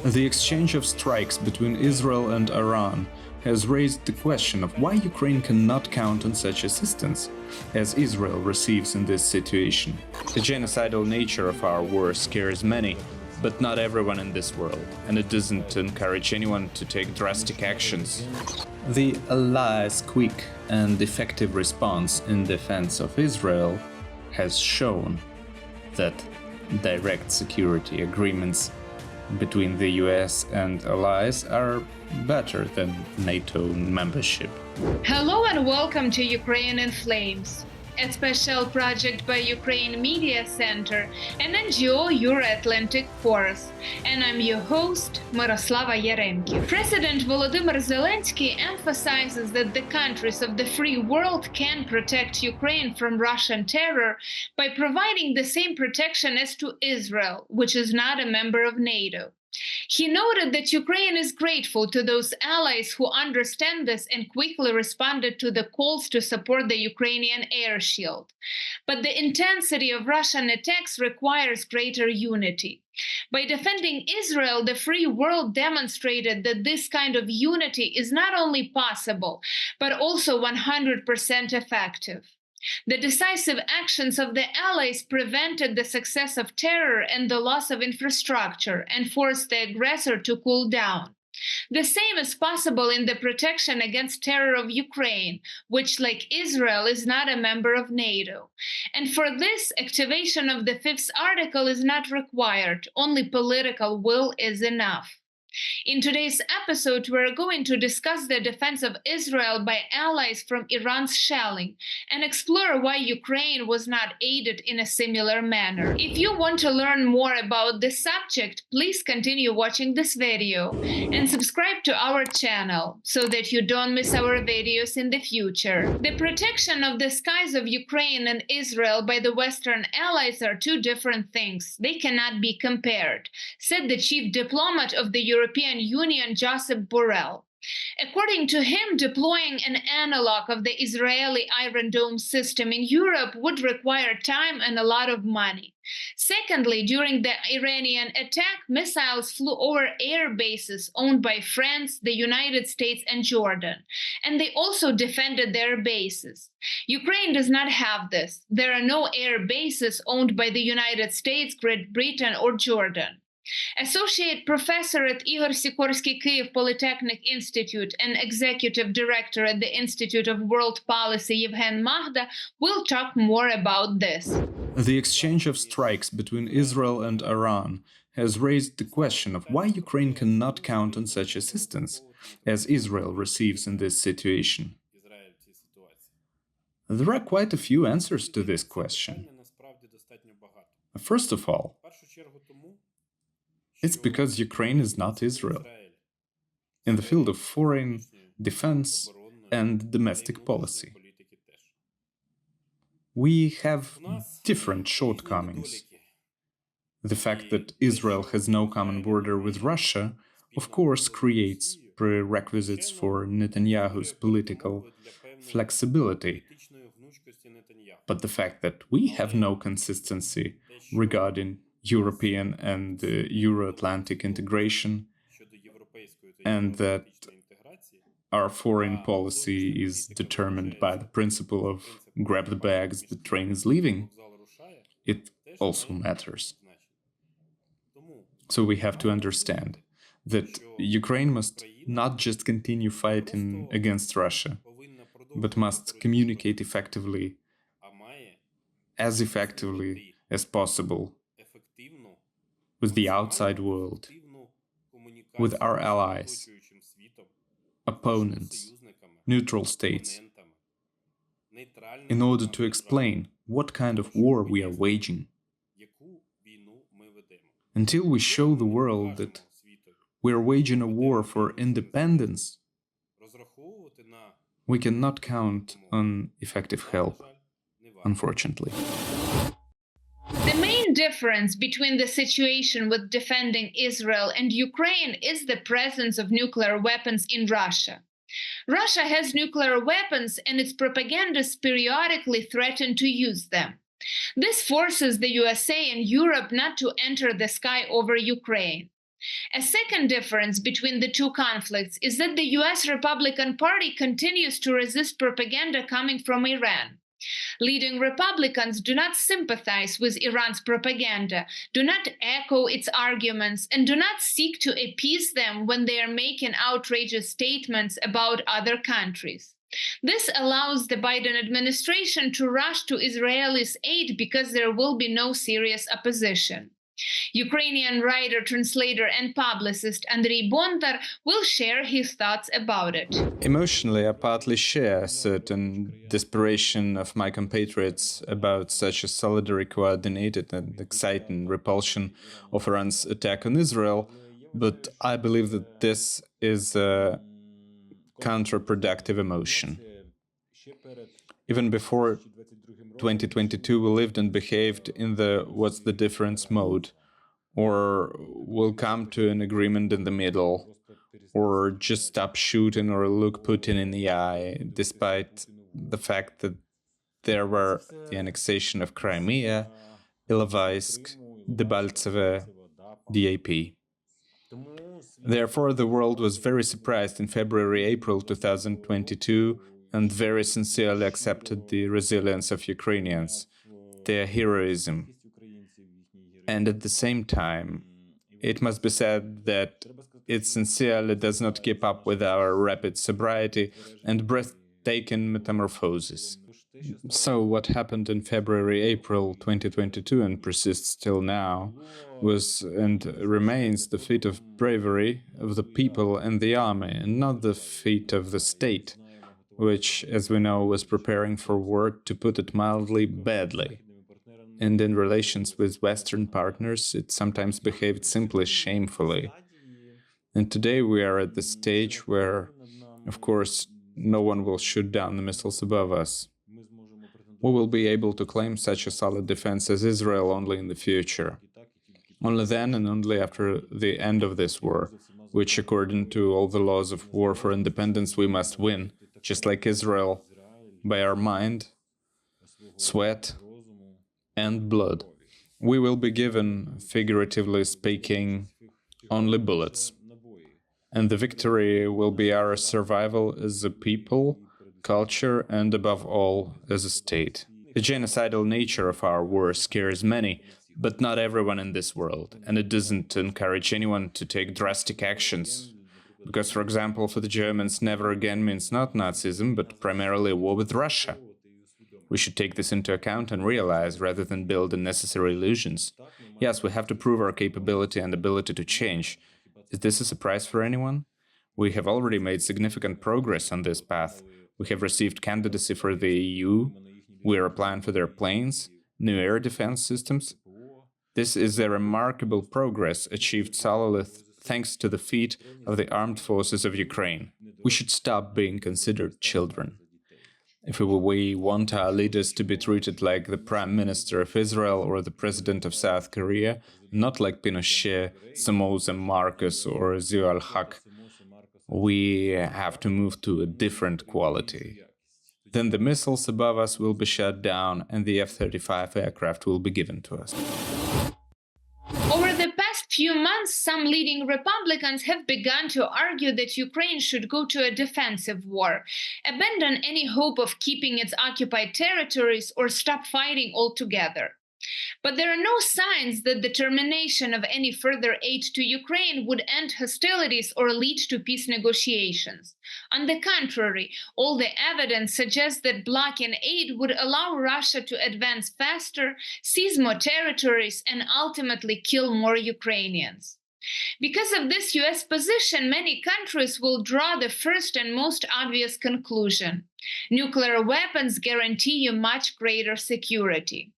The exchange of strikes between Israel and Iran has raised the question of why Ukraine cannot count on such assistance as Israel receives in this situation. The genocidal nature of our war scares many, but not everyone in this world, and it doesn't encourage anyone to take drastic actions. The Allies' quick and effective response in defense of Israel has shown that direct security agreements between the US and allies are better than NATO membership. Hello and welcome to Ukraine in Flames, a special project by Ukraine Media Center and NGO Euro-Atlantic Force, and I'm your host, Myroslava Yaremki. President Volodymyr Zelenskyi emphasizes that the countries of the free world can protect Ukraine from Russian terror by providing the same protection as to Israel, which is not a member of NATO. He noted that Ukraine is grateful to those allies who understand this and quickly responded to the calls to support the Ukrainian air shield. But the intensity of Russian attacks requires greater unity. By defending Israel, the free world demonstrated that this kind of unity is not only possible, but also 100% effective. The decisive actions of the allies prevented the success of terror and the loss of infrastructure and forced the aggressor to cool down. The same is possible in the protection against terror of Ukraine, which, like Israel, is not a member of NATO. And for this, activation of the fifth article is not required, only political will is enough. In today's episode, we're going to discuss the defense of Israel by allies from Iran's shelling and explore why Ukraine was not aided in a similar manner. If you want to learn more about this subject, please continue watching this video and subscribe to our channel so that you don't miss our videos in the future. The protection of the skies of Ukraine and Israel by the Western allies are two different things. They cannot be compared, said the chief diplomat of the European Union, Josep Borrell. According to him, deploying an analog of the Israeli Iron Dome system in Europe would require time and a lot of money. Secondly, during the Iranian attack, missiles flew over air bases owned by France, the United States, and Jordan, and they also defended their bases. Ukraine does not have this. There are no air bases owned by the United States, Great Britain, or Jordan. Associate Professor at Igor Sikorsky Kyiv Polytechnic Institute and Executive Director at the Institute of World Policy, Yevhen Mahda, will talk more about this. The exchange of strikes between Israel and Iran has raised the question of why Ukraine cannot count on such assistance as Israel receives in this situation. There are quite a few answers to this question. First of all, it's because Ukraine is not Israel in the field of foreign, defense, and domestic policy. We have different shortcomings. The fact that Israel has no common border with Russia, of course, creates prerequisites for Netanyahu's political flexibility. But the fact that we have no consistency regarding European and Euro-Atlantic integration, and that our foreign policy is determined by the principle of grab the bags, the train is leaving, it also matters. So we have to understand that Ukraine must not just continue fighting against Russia, but must communicate effectively as possible with the outside world, with our allies, opponents, neutral states, in order to explain what kind of war we are waging. Until we show the world that we are waging a war for independence, we cannot count on effective help, unfortunately. The main difference between the situation with defending Israel and Ukraine is the presence of nuclear weapons in Russia. Russia has nuclear weapons, and its propagandists periodically threaten to use them. This forces the USA and Europe not to enter the sky over Ukraine. A second difference between the two conflicts is that the US Republican Party continues to resist propaganda coming from Iran. Leading Republicans do not sympathize with Iran's propaganda, do not echo its arguments, and do not seek to appease them when they are making outrageous statements about other countries. This allows the Biden administration to rush to Israelis' aid because there will be no serious opposition. Ukrainian writer, translator, and publicist Andrei Bodnar will share his thoughts about it. Emotionally, I partly share a certain desperation of my compatriots about such a solidary, coordinated, and exciting repulsion of Iran's attack on Israel, but I believe that this is a counterproductive emotion. Even before 2022, we lived and behaved in the what's the difference mode, or we'll come to an agreement in the middle, or just stop shooting or look Putin in the eye, despite the fact that there were the annexation of Crimea, Ilovaisk, Debaltseve, DAP. Therefore, the world was very surprised in February-April 2022 and very sincerely accepted the resilience of Ukrainians, their heroism. And at the same time, it must be said that it sincerely does not keep up with our rapid sobriety and breathtaking metamorphosis. So what happened in February-April 2022 and persists till now was and remains the feat of bravery of the people and the army, and not the feat of the state, which, as we know, was preparing for war, to put it mildly, badly. And in relations with Western partners, it sometimes behaved simply shamefully. And today we are at the stage where, of course, no one will shoot down the missiles above us. We will be able to claim such a solid defense as Israel only in the future. Only then and only after the end of this war, which, according to all the laws of war for independence, we must win, just like Israel, by our mind, sweat, and blood. We will be given, figuratively speaking, only bullets. And the victory will be our survival as a people, culture, and above all, as a state. The genocidal nature of our war scares many, but not everyone in this world, and it doesn't encourage anyone to take drastic actions. Because, for example, for the Germans, never again means not Nazism, but primarily a war with Russia. We should take this into account and realize, rather than build unnecessary illusions. Yes, we have to prove our capability and ability to change. Is this a surprise for anyone? We have already made significant progress on this path. We have received candidacy for the EU. We are applying for their planes, new air defense systems. This is a remarkable progress achieved solely thanks to the feat of the armed forces of Ukraine. We should stop being considered children. If we want our leaders to be treated like the Prime Minister of Israel or the President of South Korea, not like Pinochet, Somoza Marcos or Zia al-Haq, we have to move to a different quality. Then the missiles above us will be shut down and the F-35 aircraft will be given to us. Over the past few months, some leading Republicans have begun to argue that Ukraine should go to a defensive war, abandon any hope of keeping its occupied territories, or stop fighting altogether. But there are no signs that the termination of any further aid to Ukraine would end hostilities or lead to peace negotiations. On the contrary, all the evidence suggests that blocking aid would allow Russia to advance faster, seize more territories, and ultimately kill more Ukrainians. Because of this US position, many countries will draw the first and most obvious conclusion: nuclear weapons guarantee you much greater security.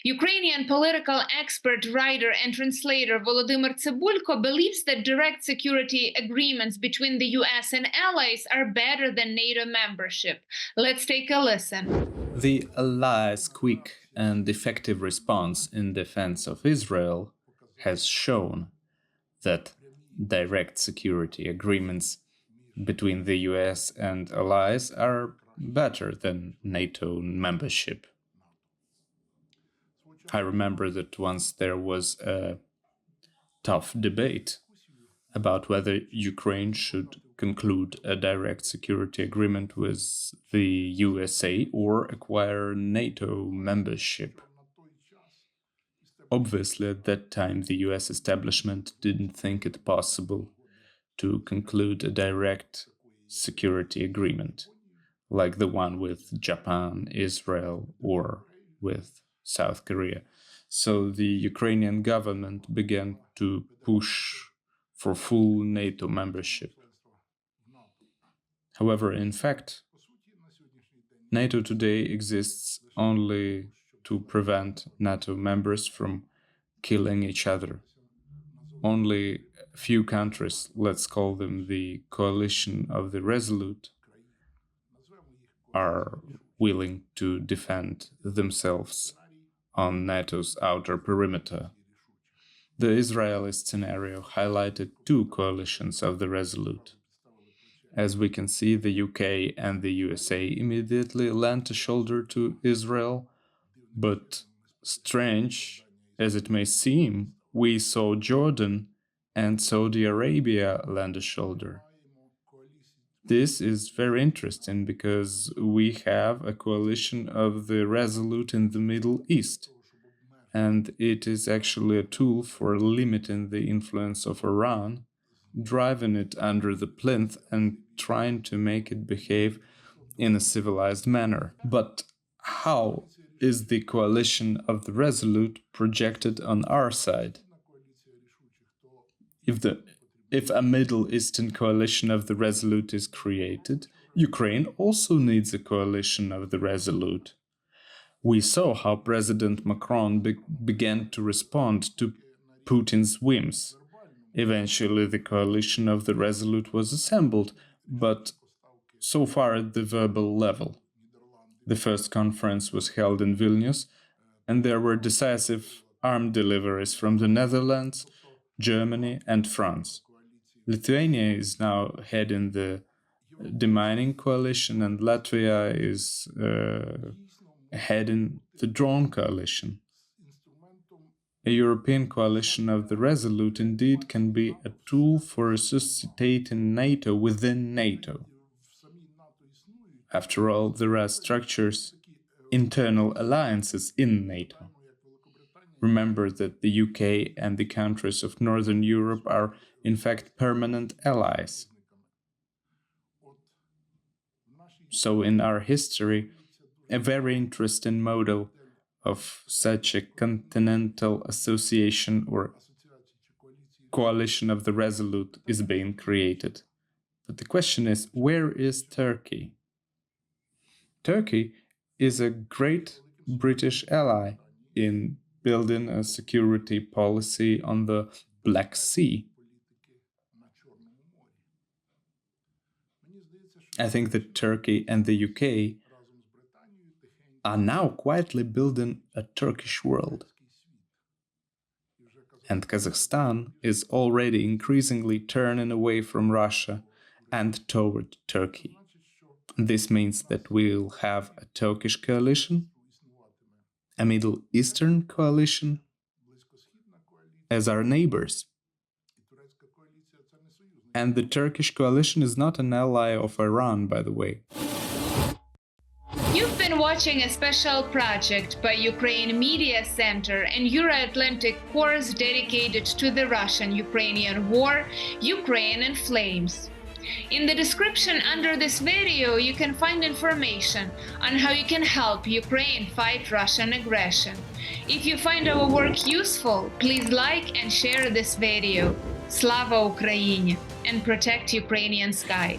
Ukrainian political expert, writer, and translator Volodymyr Tsybulko believes that direct security agreements between the US and allies are better than NATO membership. Let's take a listen. The allies' quick and effective response in defense of Israel has shown that direct security agreements between the US and allies are better than NATO membership. I remember that once there was a tough debate about whether Ukraine should conclude a direct security agreement with the USA or acquire NATO membership. Obviously, at that time, the US establishment didn't think it possible to conclude a direct security agreement, like the one with Japan, Israel, or with South Korea. So the Ukrainian government began to push for full NATO membership. However, in fact, NATO today exists only to prevent NATO members from killing each other. Only a few countries, let's call them the coalition of the resolute, are willing to defend themselves on NATO's outer perimeter. The Israeli scenario highlighted two coalitions of the resolute. As we can see, the UK and the USA immediately lent a shoulder to Israel, but strange as it may seem, we saw Jordan and Saudi Arabia lend a shoulder. This is very interesting because we have a coalition of the resolute in the Middle East, and it is actually a tool for limiting the influence of Iran, driving it under the plinth and trying to make it behave in a civilized manner. But how is the coalition of the resolute projected on our side? If a Middle Eastern coalition of the resolute is created, Ukraine also needs a coalition of the resolute. We saw how President Macron began to respond to Putin's whims. Eventually, the coalition of the resolute was assembled, but so far at the verbal level. The first conference was held in Vilnius, and there were decisive armed deliveries from the Netherlands, Germany, and France. Lithuania is now heading the demining coalition, and Latvia is heading the drone coalition. A European coalition of the resolute indeed can be a tool for resuscitating NATO within NATO. After all, there are structures, internal alliances in NATO. Remember that the UK and the countries of Northern Europe are in fact permanent allies. So in our history, a very interesting model of such a continental association or coalition of the resolute is being created. But the question is, where is Turkey? Turkey is a great British ally in building a security policy on the Black Sea. I think that Turkey and the UK are now quietly building a Turkish world. And Kazakhstan is already increasingly turning away from Russia and toward Turkey. This means that we'll have a Turkish coalition, a Middle Eastern coalition, as our neighbors. And the Turkish coalition is not an ally of Iran, by the way. You've been watching a special project by Ukraine Media Center and Euro-Atlantic course dedicated to the Russian-Ukrainian war, Ukraine in Flames. In the description under this video, you can find information on how you can help Ukraine fight Russian aggression. If you find our work useful, please like and share this video. Slava Ukraini! And protect Ukrainian sky!